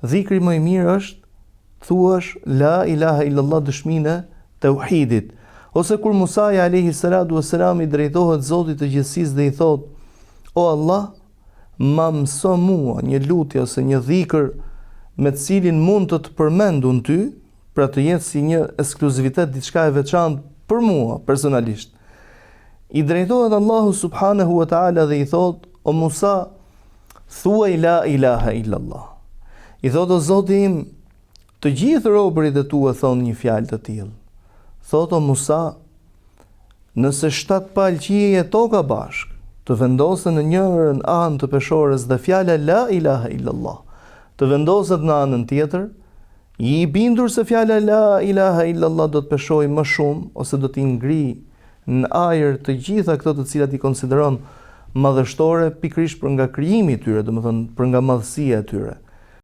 dhikri më i mirë është thuash la ilaha illallah, dëshminë e tauhidit. Ose kur Musa alayhi salatu wassalam i drejtohet Zotit të gjithësisë dhe i thot: O Allah, ma mëso mua një lutje ose një dhikër me të cilin mund të përmendun ty, pra të jetë si një ekskluzivitet, diçka e veçantë për mua personalisht. I drejtohet Allahu subhanahu wa ta'ala dhe i thot: O Musa, thuaj la ilaha illallah. I thot: O Zoti im, të gjithë robërit e tu e thonë një fjalë të tillë. Thot: O Musa, nëse 7 palë qiejje e toka bashk të vendosen në njërën anë të peshorës dhe fjala la ilaha illallah të vendoset në anën tjetër, i bindur se fjala la ilaha illallah do të peshojë më shumë ose do t'i ngri në ajër të gjitha këto të cilat i konsideron madhështore pikërisht për nga krijimi i tyre, domethënë për nga madhësia e tyre.